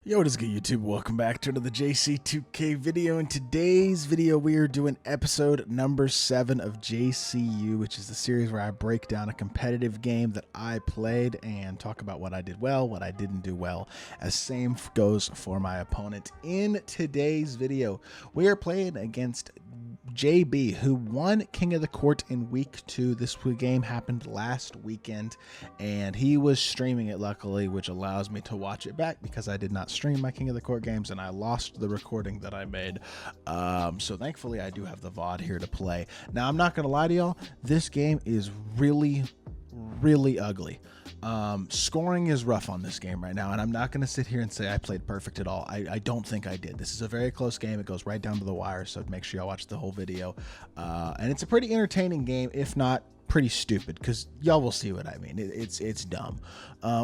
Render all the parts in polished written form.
Yo, what is good, YouTube? Welcome back to another JC2K video. In today's video, we are doing episode number 7 of JCU, which is the series where I break down a competitive game that I played and talk about what I did well, what I didn't do well, as same goes for my opponent. In today's video, we are playing against JB, who won King of the Court in week 2. This game happened last weekend, and he was streaming it, luckily, which allows me to watch it back because I did not stream my King of the Court games, and I lost the recording that I made. So thankfully, I do have the VOD here to play. Now, I'm not going to lie to y'all. This game is really ugly. Scoring is rough on this game right now, and I'm not going to sit here and say I played perfect at all. I don't think I did. This is a very close game. It goes right down to the wire, so make sure y'all watch the whole video. And it's a pretty entertaining game, if not pretty stupid, because y'all will see what I mean. It's dumb.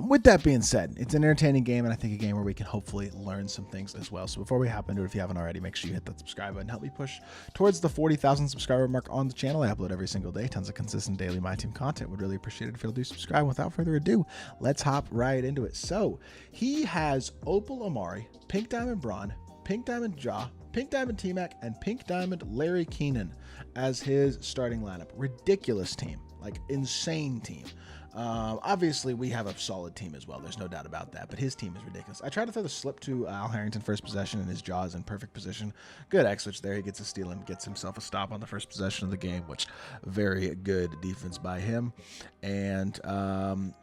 With that being said, it's an entertaining game, and I think a game where we can hopefully learn some things as well. So before we hop into it, if you haven't already, make sure you hit that subscribe button. Help me push towards the 40,000 subscriber mark on the channel. I upload every single day, tons of consistent daily MyTEAM content. Would really appreciate it if you'll do subscribe. Without further ado, let's hop right into it. So he has Opal Amari, Pink Diamond Braun, Pink Diamond Jaw, Pink Diamond T-Mac, and Pink Diamond Larry Keenan as his starting lineup. Ridiculous team, like insane team. Obviously, we have a solid team as well. There's no doubt about that, but his team is ridiculous. I tried to throw the slip to Al Harrington first possession, and his Jaw is in perfect position. Good X-switch there. He gets a steal and gets himself a stop on the first possession of the game, which very good defense by him. And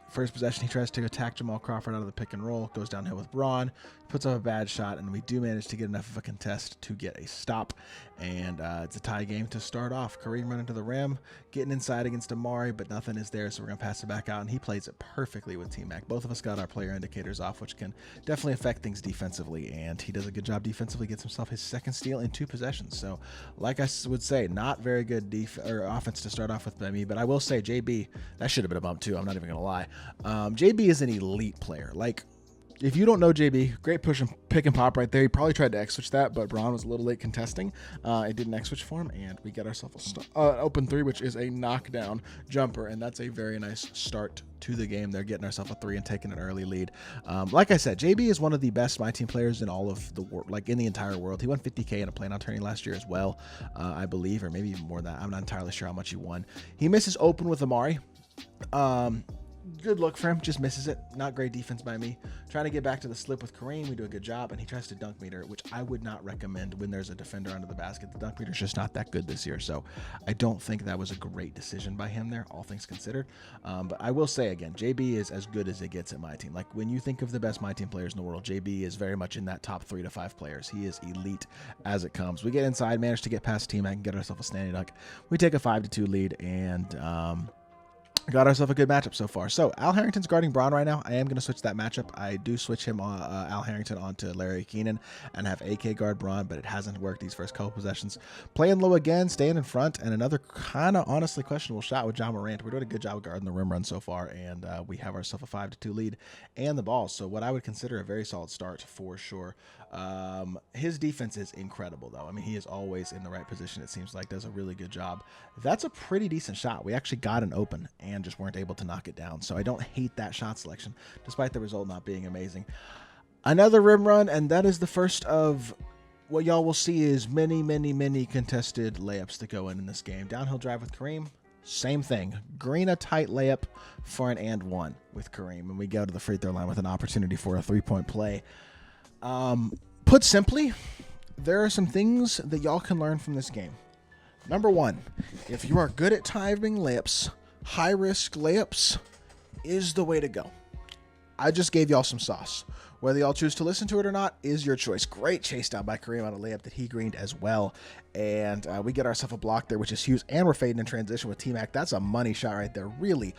first possession, he tries to attack Jamal Crawford out of the pick and roll, goes downhill with Braun, puts up a bad shot, and we do manage to get enough of a contest to get a stop. And it's a tie game to start off. Kareem running to the rim, getting inside against Amari, but nothing is there, so we're going to pass it back out, and he plays it perfectly with T-Mac. Both of us got our player indicators off, which can definitely affect things defensively, and he does a good job defensively, gets himself his second steal in 2 possessions. So, like I would say, not very good offense to start off with by me, but I will say JB, that should have been a bump too, I'm not even going to lie. JB is an elite player. Like, if you don't know JB, great push and pick and pop right there. He probably tried to X-switch that, but Braun was a little late contesting. It didn't X-switch for him, and we get ourselves an open 3, which is a knockdown jumper, and that's a very nice start to the game. They're getting ourselves a 3 and taking an early lead. Like I said, JB is one of the best MyTEAM players in all of the world, like in the entire world. He won 50K in a play-on tourney last year as well, I believe, or maybe even more than that. I'm not entirely sure how much he won. He misses open with Amari. Good look for him, just misses it. Not great defense by me. Trying to get back to the slip with Kareem, we do a good job, and he tries to dunk meter, which I would not recommend when there's a defender under the basket. The dunk meter's just not that good this year, so I don't think that was a great decision by him there, all things considered. But I will say again, JB is as good as it gets at MyTEAM. Like, when you think of the best MyTEAM players in the world, JB is very much in that top 3 to 5 players. He is elite as it comes. We get inside, manage to get past T-Mac and get ourselves a standing dunk. We take a 5-2 lead, and got ourselves a good matchup so far. So Al Harrington's guarding Braun right now. I am going to switch that matchup. I do switch him Al Harrington onto Larry Keenan and have AK guard Braun, but it hasn't worked these first couple possessions. Playing low again, staying in front, and another kind of honestly questionable shot with John Morant. We're doing a good job of guarding the rim run so far, and we have ourselves a 5-2 lead and the ball. So what I would consider a very solid start for sure. His defense is incredible, though. I mean, he is always in the right position, it seems like. Does a really good job. That's a pretty decent shot. We actually got an open and just weren't able to knock it down. So I don't hate that shot selection, despite the result not being amazing. Another rim run, and that is the first of what y'all will see is many contested layups to go in this game. Downhill drive with Kareem. Same thing. Green a tight layup for an and one with Kareem. And we go to the free throw line with an opportunity for a 3-point play. Put simply, there are some things that y'all can learn from this game. Number 1, if you are good at timing layups, high-risk layups is the way to go. I just gave y'all some sauce. Whether y'all choose to listen to it or not is your choice. Great chase down by Kareem on a layup that he greened as well. And we get ourselves a block there, which is huge. And we're fading in transition with T-Mac. That's a money shot right there. Really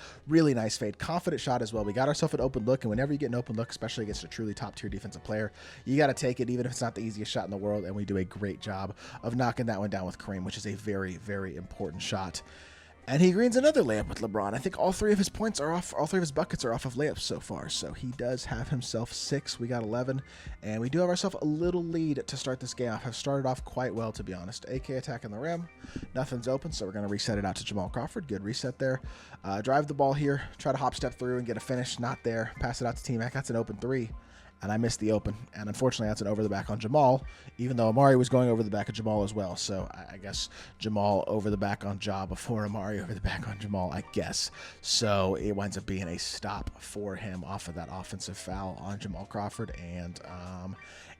nice fade. Confident shot as well. We got ourselves an open look. And whenever you get an open look, especially against a truly top-tier defensive player, you got to take it, even if it's not the easiest shot in the world. And we do a great job of knocking that one down with Kareem, which is a very important shot. And he greens another layup with LeBron. I think all 3 of his points are off. All 3 of his buckets are off of layups so far. So he does have himself 6. We got 11. And we do have ourselves a little lead to start this game off. Have started off quite well, to be honest. AK attacking the rim. Nothing's open, so we're going to reset it out to Jamal Crawford. Good reset there. Drive the ball here. Try to hop step through and get a finish. Not there. Pass it out to T-Mac. That's an open 3. and I missed the open. And unfortunately, that's an over the back on Jamal, even though Amari was going over the back of Jamal as well. So I guess Jamal over the back on Ja before Amari over the back on Jamal, I guess. So it winds up being a stop for him off of that offensive foul on Jamal Crawford. And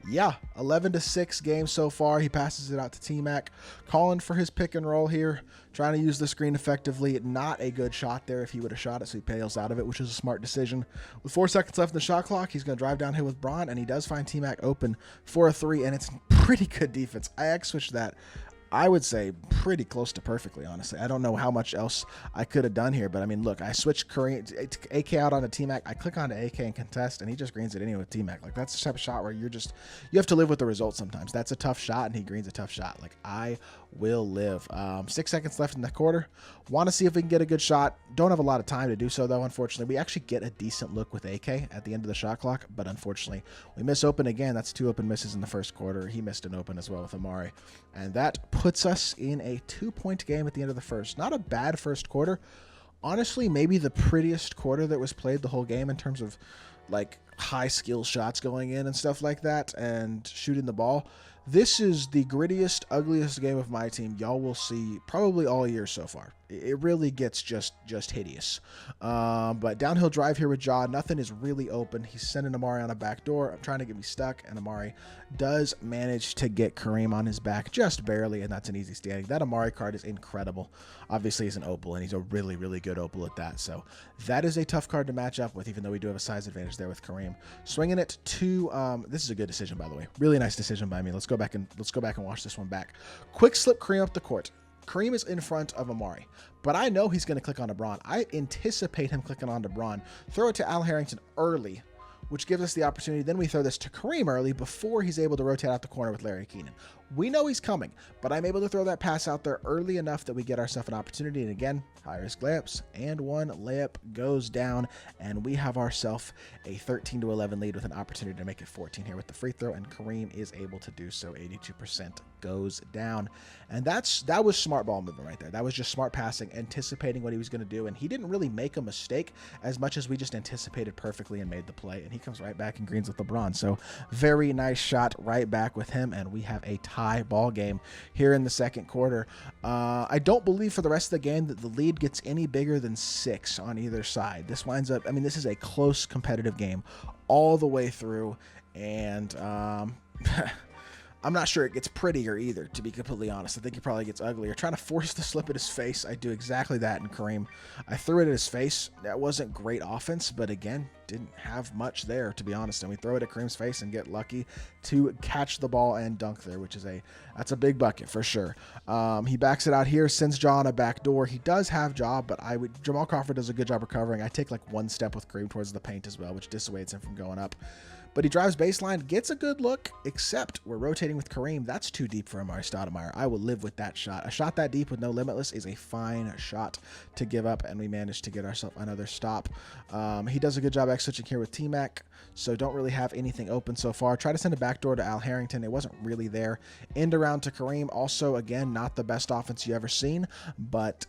yeah, 11-6 game so far. He passes it out to T-Mac, calling for his pick and roll here, trying to use the screen effectively. Not a good shot there if he would have shot it, so he bails out of it, which is a smart decision. With 4 seconds left in the shot clock, he's going to drive downhill with Braun, and he does find T-Mac open for a 3, and it's pretty good defense. I X-switched that, I would say, pretty close to perfectly, honestly. I don't know how much else I could have done here, but I mean, look, I switched AK out onto T-Mac. I click onto AK and contest, and he just greens it anyway with T-Mac. Like, that's the type of shot where you have to live with the result sometimes. That's a tough shot, and he greens a tough shot. Like, I will live. 6 seconds left in the quarter. Want to see if we can get a good shot. Don't have a lot of time to do so, though, unfortunately. We actually get a decent look with AK at the end of the shot clock, but unfortunately, we miss open again. That's 2 open misses in the first quarter. He missed an open as well with Amari, and that puts us in a 2-point game at the end of the first. Not a bad first quarter. Honestly, maybe the prettiest quarter that was played the whole game in terms of like high skill shots going in and stuff like that and shooting the ball. This is the grittiest, ugliest game of my team y'all will see probably all year so far. It really gets just hideous. But downhill drive here with Ja. Nothing is really open. He's sending Amari on a back door. I'm trying to get me stuck, and Amari does manage to get Kareem on his back just barely, and that's an easy standing. That Amari card is incredible. Obviously, he's an Opal, and he's a really, really good Opal at that. So that is a tough card to match up with, even though we do have a size advantage there with Kareem. Swinging it to this is a good decision, by the way. Really nice decision by me. Let's go back and watch this one back. Quick slip Kareem up the court. Kareem is in front of Amari, but I know he's going to click on Braun. I anticipate him clicking on Braun. Throw it to Al Harrington early, which gives us the opportunity. Then we throw this to Kareem early before he's able to rotate out the corner with Larry Keenan. We know he's coming, but I'm able to throw that pass out there early enough that we get ourselves an opportunity. And again, high risk layups, and one layup goes down, and we have ourselves a 13-11 lead with an opportunity to make it 14 here with the free throw, and Kareem is able to do so. 82% goes down, and that was smart ball movement right there. That was just smart passing, anticipating what he was going to do, and he didn't really make a mistake as much as we just anticipated perfectly and made the play, and he comes right back and greens with LeBron. So very nice shot right back with him, and we have a tie ball game here in the second quarter. I don't believe for the rest of the game that the lead gets any bigger than 6 on either side. This winds up, I mean, this is a close competitive game all the way through, and I'm not sure it gets prettier either, to be completely honest. I think it probably gets uglier. Trying to force the slip at his face. I do exactly that in Kareem. I threw it at his face. That wasn't great offense, but again, didn't have much there, to be honest. And we throw it at Kareem's face and get lucky to catch the ball and dunk there, which is that's a big bucket for sure. He backs it out here, sends Ja on a back door. He does have Ja, but Jamal Crawford does a good job recovering. I take like one step with Kareem towards the paint as well, which dissuades him from going up. But he drives baseline, gets a good look, except we're rotating with Kareem. That's too deep for Amari Stoudemire. I will live with that shot. A shot that deep with no limitless is a fine shot to give up, and we managed to get ourselves another stop. He does a good job switching here with T-Mac, so don't really have anything open so far. Try to send a backdoor to Al Harrington. It wasn't really there. End around to Kareem. Also, again, not the best offense you ever seen, but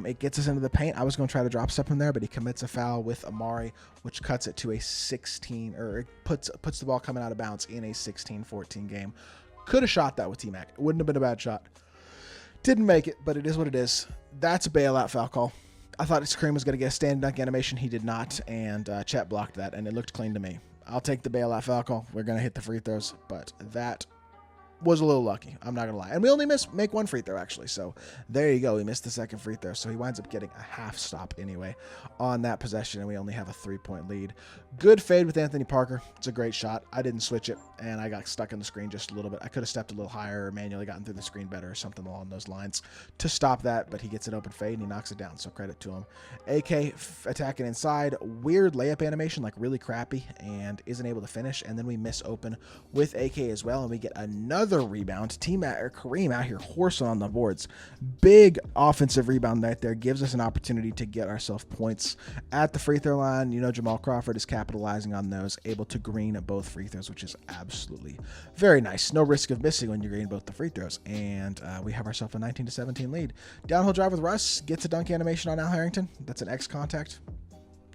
it gets us into the paint. I was going to try to drop step him there, but he commits a foul with Amari, which cuts it to a 16, or it puts the ball coming out of bounds in a 16-14 game. Could have shot that with T-Mac. It wouldn't have been a bad shot. Didn't make it, but it is what it is. That's a bailout foul call. I thought Kareem was going to get a stand dunk animation. He did not, and Chet blocked that, and it looked clean to me. I'll take the bailout foul call. We're going to hit the free throws, but that was a little lucky. I'm not going to lie. And we only make one free throw, actually. So there you go. We missed the second free throw. So he winds up getting a half stop anyway on that possession, and we only have a 3-point lead. Good fade with Anthony Parker. It's a great shot. I didn't switch it, and I got stuck in the screen just a little bit. I could have stepped a little higher or manually gotten through the screen better or something along those lines to stop that, but he gets an open fade, and he knocks it down, so credit to him. AK attacking inside. Weird layup animation, like really crappy, and isn't able to finish, and then we miss open with AK as well, and we get another rebound. Kareem out here horsing on the boards. Big offensive rebound right there. Gives us an opportunity to get ourselves points at the free throw line. You know, Jamal Crawford is capitalizing on those, able to green both free throws, which is absolutely very nice. No risk of missing when you green both the free throws. And we have ourselves a 19-17 lead. Downhill drive with Russ. Gets a dunk animation on Al Harrington. That's an X contact.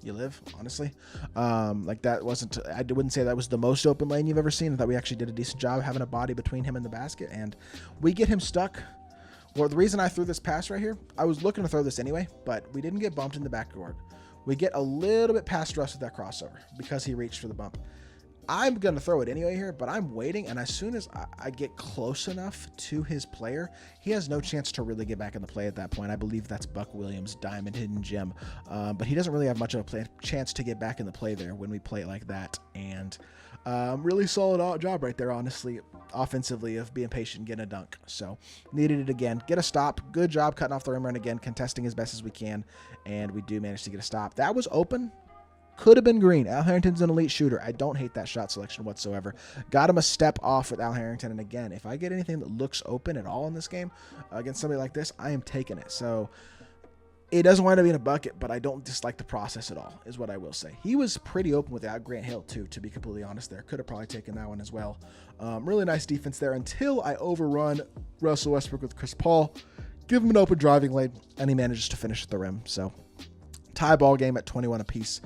you live, honestly. Like that wasn't, I wouldn't say that was the most open lane you've ever seen. I thought we actually did a decent job having a body between him and the basket, and we get him stuck. Well, the reason I threw this pass right here, I was looking to throw this anyway, but we didn't get bumped in the backcourt. We get a little bit past Russ with that crossover because he reached for the bump. I'm going to throw it anyway here, but I'm waiting, and as soon as I get close enough to his player, he has no chance to really get back in the play at that point. I believe that's Buck Williams' diamond hidden gem, but he doesn't really have much of a chance to get back in the play there when we play it like that, and really solid job right there, honestly, offensively, of being patient and getting a dunk. So needed it again. Get a stop. Good job cutting off the rim run again, contesting as best as we can, and we do manage to get a stop. That was open. Could have been green. Al Harrington's an elite shooter. I don't hate that shot selection whatsoever. Got him a step off with Al Harrington. And again, if I get anything that looks open at all in this game against somebody like this, I am taking it. So it doesn't wind up being a bucket, but I don't dislike the process at all, is what I will say. He was pretty open without Grant Hill, too, to be completely honest there. Could have probably taken that one as well. Really nice defense there until I overrun Russell Westbrook with Chris Paul. Give him an open driving lane, and he manages to finish at the rim. So tie ball game at 21 apiece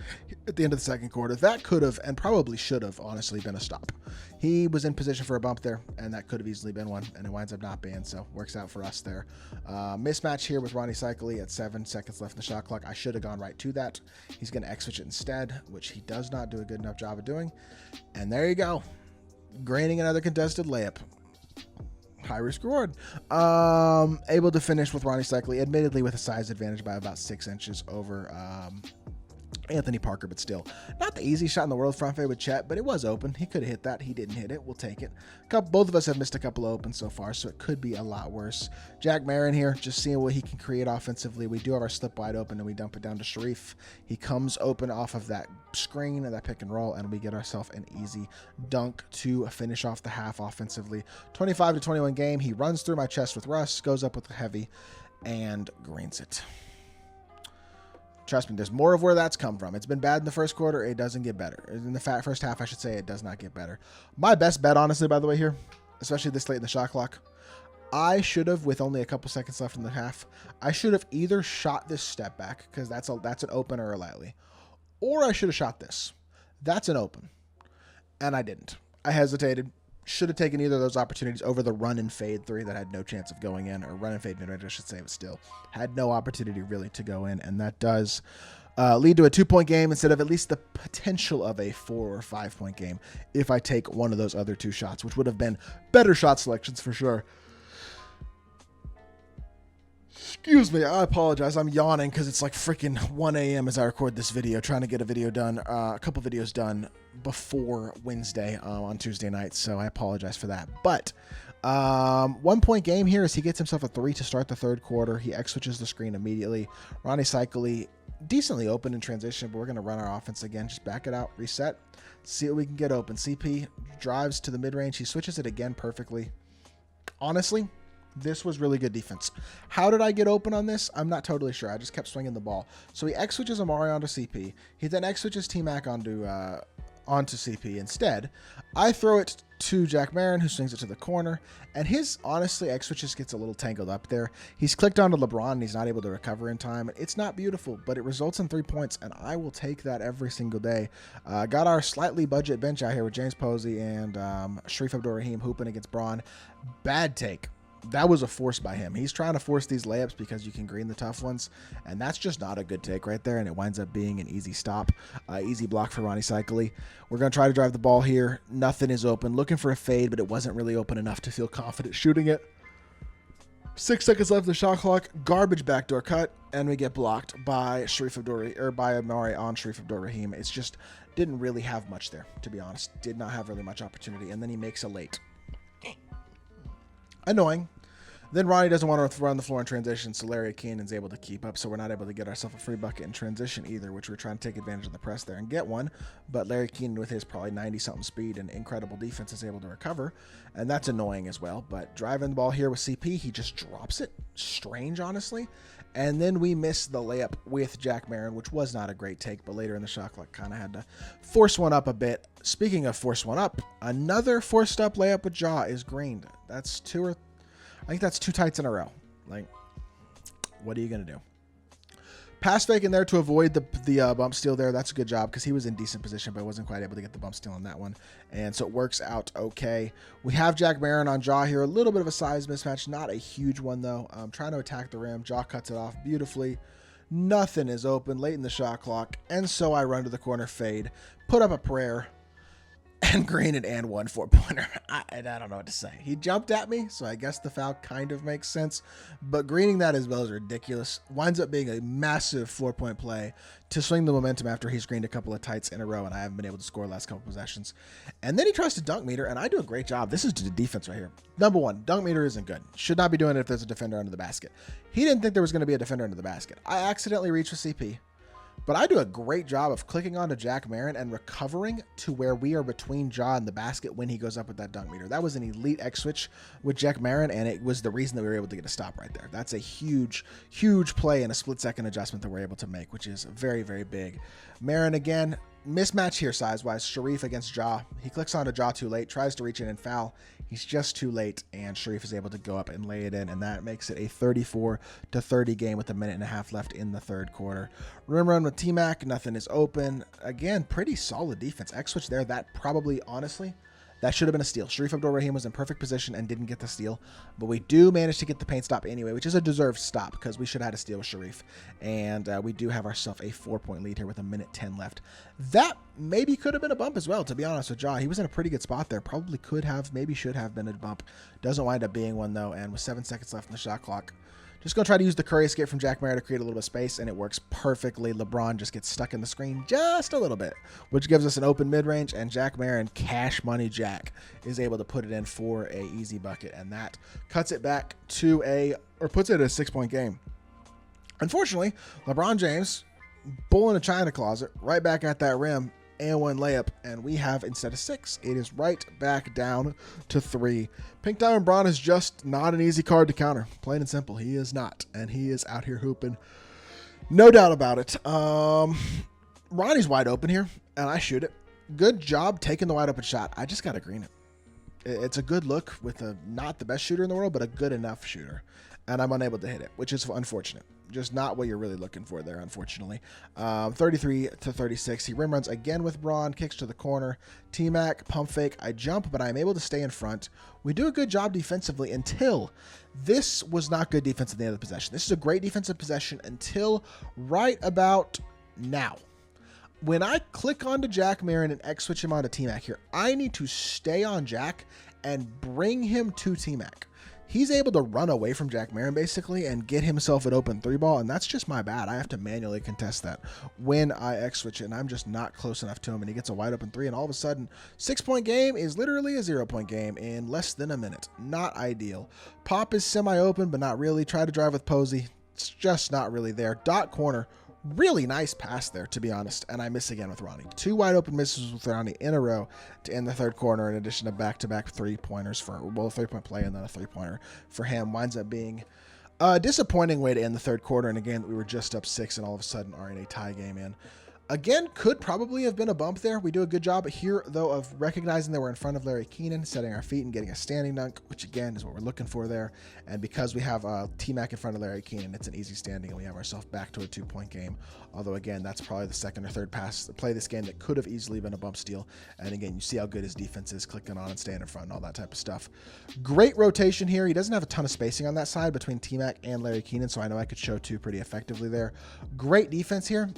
at the end of the second quarter. That could have and probably should have honestly been a stop. He was in position for a bump there, and that could have easily been one, and it winds up not being, so works out for us there. Mismatch here with Ronnie Cycli at 7 seconds left in the shot clock. I should have gone right to that. He's going to X-switch it instead, which he does not do a good enough job of doing. And there you go. Graining another contested layup. High risk reward. Able to finish with Ronnie Cycli, admittedly with a size advantage by about 6 inches over Anthony Parker, but still not the easiest shot in the world front fade with Chet, but it was open. He could have hit that. He didn't hit it. We'll take it. Both of us have missed a couple of opens so far, so it could be a lot worse. Jack Marin here, just seeing what he can create offensively. We do have our slip wide open, and we dump it down to Sharif. He comes open off of that screen and that pick and roll, and we get ourselves an easy dunk to finish off the half offensively. 25-21 game. He runs through my chest with Russ, goes up with the heavy, and greens it. Trust me, there's more of where that's come from. It's been bad in the first quarter. It doesn't get better. In the first half, I should say, it does not get better. My best bet, honestly, by the way, here, especially this late in the shot clock, I should have, with only a couple seconds left in the half, I should have either shot this step back, because that's an open or a lightly, or I should have shot this. That's an open. And I didn't. I hesitated. Should have taken either of those opportunities over the run and fade three that had no chance of going in, or run and fade mid-range, I should say, but still had no opportunity really to go in. And that does lead to a 2-point game instead of at least the potential of a 4 or 5-point game if I take one of those other 2 shots, which would have been better shot selections for sure. Excuse me, I apologize. I'm yawning because it's like freaking 1 a.m. as I record this video, trying to get a video done, a couple videos done before Wednesday on Tuesday night, so I apologize for that. But 1-point game here as he gets himself a 3 to start the third quarter. He X-switches the screen immediately. Ronnie Cycli decently open in transition, but we're going to run our offense again. Just back it out, reset, see what we can get open. CP drives to the mid-range. He switches it again perfectly. Honestly, this was really good defense. How did I get open on this? I'm not totally sure. I just kept swinging the ball. So he X-switches Amari onto CP. He then X-switches T-Mac onto CP instead. I throw it to Jack Marin, who swings it to the corner, and his, honestly, X-switch just gets a little tangled up there. He's clicked onto LeBron, and he's not able to recover in time. It's not beautiful, but it results in 3 points, and I will take that every single day. Got our slightly budget bench out here with James Posey and Sharif Abdur-Rahim hooping against Braun. Bad take. That was a force by him. He's trying to force these layups because you can green the tough ones, and that's just not a good take right there, and it winds up being an easy stop. Easy block for Ronnie Cycli. We're going to try to drive the ball here. Nothing is open. Looking for a fade, but it wasn't really open enough to feel confident shooting it. 6 seconds left of the shot clock. Garbage backdoor cut, and we get blocked by by Amari on Sharif Abdur-Rahim. It's just didn't really have much there, to be honest. Did not have really much opportunity, and then he makes a late. Annoying. Then Ronnie doesn't want to run the floor in transition, so Larry Keenan's able to keep up, so we're not able to get ourselves a free bucket in transition either, which we're trying to take advantage of the press there and get one, but Larry Keenan with his probably 90-something speed and incredible defense is able to recover, and that's annoying as well. But driving the ball here with CP, he just drops it. Strange, honestly. And then we miss the layup with Jack Marin, which was not a great take, but later in the shot clock kind of had to force one up a bit. Speaking of force one up, another forced up layup with Ja is greened. That's I think that's 2 tights in a row. Like, what are you going to do? Pass fake in there to avoid the bump steal there. That's a good job because he was in decent position, but wasn't quite able to get the bump steal on that one. And so it works out okay. We have Jack Marin on Jaw here. A little bit of a size mismatch. Not a huge one, though. Trying to attack the rim. Jaw cuts it off beautifully. Nothing is open late in the shot clock. And so I run to the corner, fade, put up a prayer, and green it and 1 4-pointer. I don't know what to say. He jumped at me, so I guess the foul kind of makes sense. But greening that as well is ridiculous. Winds up being a massive 4-point play to swing the momentum after he's greened a couple of tights in a row, and I haven't been able to score the last couple possessions. And then he tries to dunk meter, and I do a great job. This is the defense right here. Number one, dunk meter isn't good. Should not be doing it if there's a defender under the basket. He didn't think there was going to be a defender under the basket. I accidentally reached with CP. But I do a great job of clicking onto Jack Marin and recovering to where we are between Jaw and the basket when he goes up with that dunk meter. That was an elite X switch with Jack Marin, and it was the reason that we were able to get a stop right there. That's a huge, huge play and a split-second adjustment that we're able to make, which is very, very big. Marin again, mismatch here size-wise. Sharif against Jaw. He clicks onto Jaw too late, tries to reach in and foul. He's just too late, and Sharif is able to go up and lay it in, and that makes it a 34-30 game with a minute and a half left in the third quarter. Rim run with T-Mac, nothing is open. Again, pretty solid defense. X-switch there, that probably, honestly, that should have been a steal. Sharif Abdul-Rahim was in perfect position and didn't get the steal, but we do manage to get the paint stop anyway, which is a deserved stop because we should have had a steal with Sharif, and we do have ourselves a 4-point lead here with a minute 10 left. That maybe could have been a bump as well, to be honest with Jaw. He was in a pretty good spot there. Probably could have, maybe should have been a bump. Doesn't wind up being one, though, and with 7 seconds left in the shot clock, just going to try to use the Curry escape from Jack Marin to create a little bit of space, and it works perfectly. LeBron just gets stuck in the screen just a little bit, which gives us an open mid-range, and Jack Marin, Cash Money Jack, is able to put it in for a easy bucket, and that cuts it back to puts it at a 6-point game. Unfortunately, LeBron James, bull in a china closet, right back at that rim, and 1 layup, and we have, instead of 6, it is right back down to 3. Pink Diamond Braun is just not an easy card to counter. Plain and simple, he is not, and he is out here hooping. No doubt about it. Ronnie's wide open here, and I shoot it. Good job taking the wide open shot. I just got to green it. It's a good look with not the best shooter in the world, but a good enough shooter, and I'm unable to hit it, which is unfortunate. Just not what you're really looking for there, unfortunately. 33-36. He rim runs again with Braun, kicks to the corner. T-Mac, pump fake. I jump, but I'm able to stay in front. We do a good job defensively until this was not good defense at the end of the possession. This is a great defensive possession until right about now. When I click onto Jack Marin and X switch him onto T-Mac here, I need to stay on Jack and bring him to T-Mac. He's able to run away from Jack Marin basically and get himself an open 3-ball, and that's just my bad. I have to manually contest that when I X-switch it, and I'm just not close enough to him, and he gets a wide open 3, and all of a sudden, 6-point game is literally a 0-point game in less than a minute. Not ideal. Pop is semi-open, but not really. Try to drive with Posey. It's just not really there. Dot corner. Really nice pass there, to be honest, and I miss again with Ronnie. 2 wide open misses with Ronnie in a row to end the third quarter, in addition to back-to-back 3-pointers a 3-point play and then a 3-pointer for him. Winds up being a disappointing way to end the third quarter, and again, we were just up 6 and all of a sudden are in a tie game in. Again, could probably have been a bump there. We do a good job here, though, of recognizing that we're in front of Larry Keenan, setting our feet and getting a standing dunk, which, again, is what we're looking for there. And because we have T-Mac in front of Larry Keenan, it's an easy standing, and we have ourselves back to a 2-point game. Although, again, that's probably the second or third pass to play this game that could have easily been a bump steal. And, again, you see how good his defense is, clicking on and staying in front and all that type of stuff. Great rotation here. He doesn't have a ton of spacing on that side between T-Mac and Larry Keenan, so I know I could show 2 pretty effectively there. Great defense here.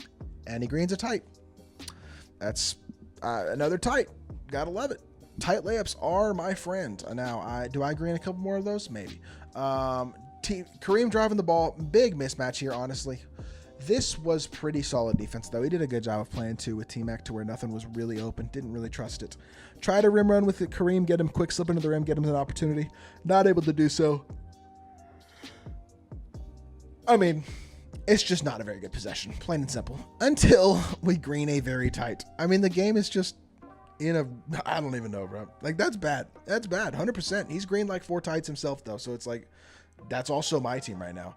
And he greens a tight. That's another tight. Gotta love it. Tight layups are my friend. Now, do I green a couple more of those? Maybe. Kareem driving the ball. Big mismatch here, honestly. This was pretty solid defense, though. He did a good job of playing, too, with T-Mac to where nothing was really open. Didn't really trust it. Try to rim run with it. Kareem, get him quick slip into the rim, get him an opportunity. Not able to do so. I mean, it's just not a very good possession, plain and simple, until we green a very tight. I mean, the game is just I don't even know, bro. Like, that's bad. That's bad, 100%. He's greened like 4 tights himself, though, so it's like, that's also my team right now.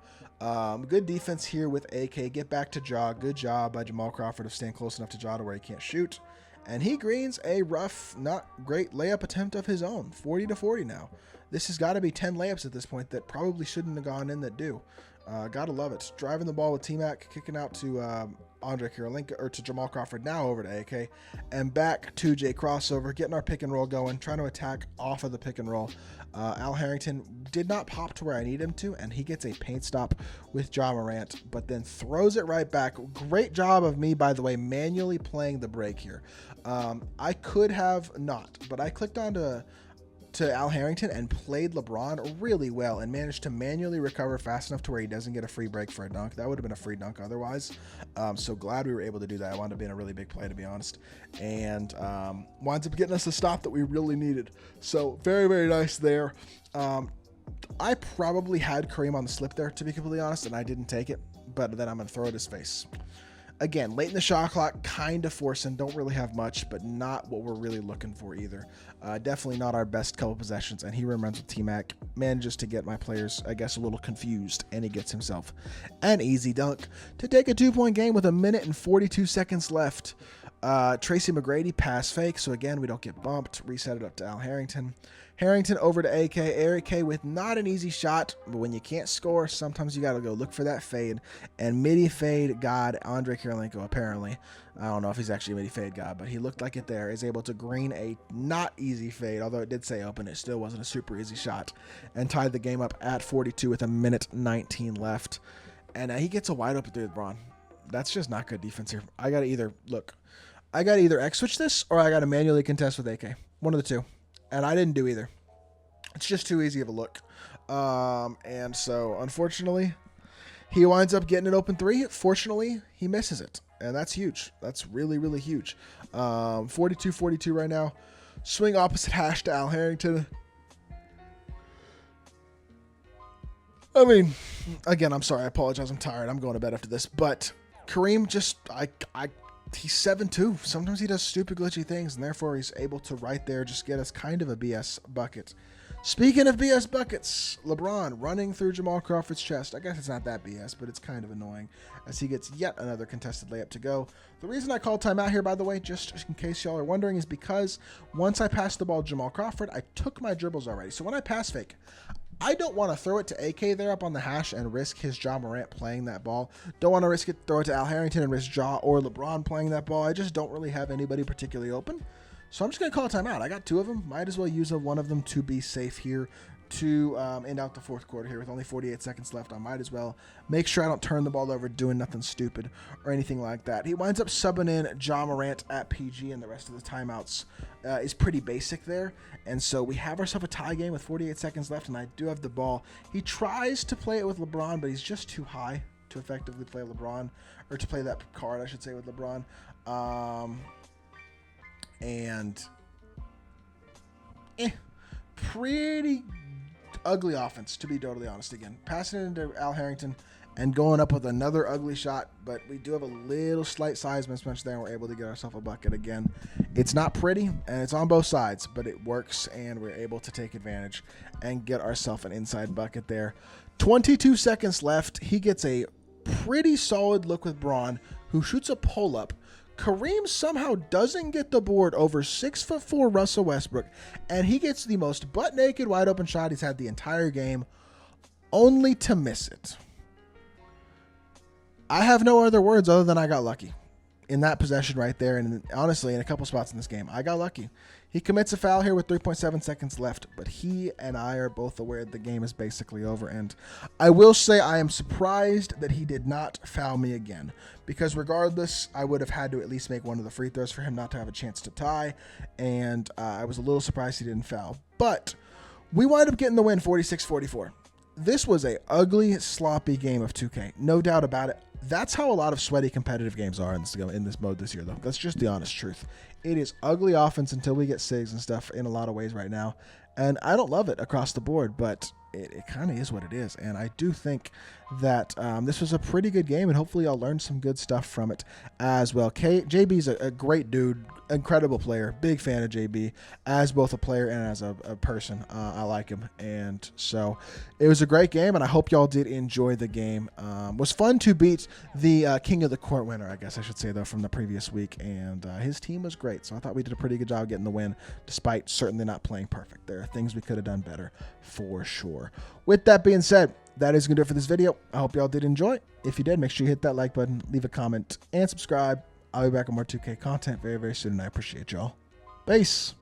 Good defense here with AK. Get back to Jaw. Good job by Jamal Crawford of staying close enough to Jaw to where he can't shoot. And he greens a rough, not great layup attempt of his own, 40-40 now. This has got to be 10 layups at this point that probably shouldn't have gone in that do. Gotta love it. Driving the ball with T-Mac, kicking out to Andre Kirilenko, or to Jamal Crawford, now over to AK, and back to J crossover, getting our pick and roll going, trying to attack off of the pick and roll. Al Harrington did not pop to where I need him to, and he gets a paint stop with Ja Morant, but then throws it right back. Great job of me, by the way, manually playing the break here. I could have not, but I clicked on to Al Harrington and played LeBron really well and managed to manually recover fast enough to where he doesn't get a free break for a dunk. That would have been a free dunk otherwise. So glad we were able to do that. I wound up being a really big play, to be honest, and winds up getting us the stop that we really needed. So very, very nice there. I probably had Kareem on the slip there, to be completely honest, and I didn't take it, but then I'm going to throw it at his face. Again, late in the shot clock, kind of forcing, don't really have much, but not what we're really looking for either. Definitely not our best couple possessions, and he runs with T-Mac, manages to get my players, I guess, a little confused, and he gets himself an easy dunk to take a 2-point game with 1 minute and 42 seconds left. Tracy McGrady pass fake, so again, we don't get bumped. Reset it up to Al Harrington. Harrington over to AK. AK with not an easy shot, but when you can't score, sometimes you got to go look for that fade. And midi fade god Andre Kirilenko, apparently. I don't know if he's actually a midi fade god, but he looked like it there. Is able to green a not easy fade, although it did say open. It still wasn't a super easy shot. And tied the game up at 42 with 1 minute 19 left. And he gets a wide open three with Braun. That's just not good defense here. I got to either, look, I got to either X-switch this or I got to manually contest with AK. One of the two. And I didn't do either. It's just too easy of a look. And so, unfortunately, he winds up getting an open three. Fortunately, he misses it. And that's huge. That's really, really huge. 42-42 right now. Swing opposite hash to Al Harrington. I mean, again, I'm sorry. I apologize. I'm tired. I'm going to bed after this. But Kareem just, he's 7'2". Sometimes he does stupid, glitchy things, and therefore he's able to right there just get us kind of a BS bucket. Speaking of BS buckets, LeBron running through Jamal Crawford's chest. I guess it's not that BS, but it's kind of annoying as he gets yet another contested layup to go. The reason I called timeout here, by the way, just in case y'all are wondering, is because once I passed the ball to Jamal Crawford, I took my dribbles already. So when I pass fake, I don't want to throw it to AK there up on the hash and risk his Ja Morant playing that ball. Don't want to risk it, throw it to Al Harrington and risk Ja or LeBron playing that ball. I just don't really have anybody particularly open. So I'm just going to call a timeout. I got two of them. Might as well use one of them to be safe here to end out the fourth quarter here with only 48 seconds left. I might as well make sure I don't turn the ball over doing nothing stupid or anything like that. He winds up subbing in Ja Morant at PG, and the rest of the timeouts is pretty basic there. And so we have ourselves a tie game with 48 seconds left, and I do have the ball. He tries to play it with LeBron, but he's just too high to effectively play LeBron, or to play that card, I should say, with LeBron. Pretty ugly offense, to be totally honest. Again, passing it into Al Harrington and going up with another ugly shot, but we do have a little slight size mismatch there, and we're able to get ourselves a bucket again. It's not pretty, and it's on both sides, but it works, and we're able to take advantage and get ourselves an inside bucket there. 22 seconds left. He gets a pretty solid look with Braun, who shoots a pull-up. Kareem somehow doesn't get the board over 6'4" Russell Westbrook, and he gets the most butt-naked wide-open shot he's had the entire game, only to miss it. I have no other words other than I got lucky in that possession right there, and honestly, in a couple spots in this game, I got lucky. He commits a foul here with 3.7 seconds left, but he and I are both aware the game is basically over, and I will say I am surprised that he did not foul me again, because regardless, I would have had to at least make one of the free throws for him not to have a chance to tie, and I was a little surprised he didn't foul. But we wind up getting the win 46-44. This was a ugly, sloppy game of 2K, no doubt about it. That's how a lot of sweaty competitive games are in this mode this year, though. That's just the honest truth. It is ugly offense until we get SIGs and stuff in a lot of ways right now. And I don't love it across the board, but it kind of is what it is. And I do think that this was a pretty good game, and hopefully I'll learn some good stuff from it as well. JB's a great dude, incredible player, big fan of JB as both a player and as a person. I like him, and so it was a great game, and I hope y'all did enjoy the game. It was fun to beat the King of the Court winner, I guess I should say, though, from the previous week, and his team was great, so I thought we did a pretty good job getting the win, despite certainly not playing perfect. There are things we could have done better for sure. With that being said, that is going to do it for this video. I hope y'all did enjoy. If you did, make sure you hit that like button, leave a comment, and subscribe. I'll be back with more 2K content very, very soon, and I appreciate y'all. Peace.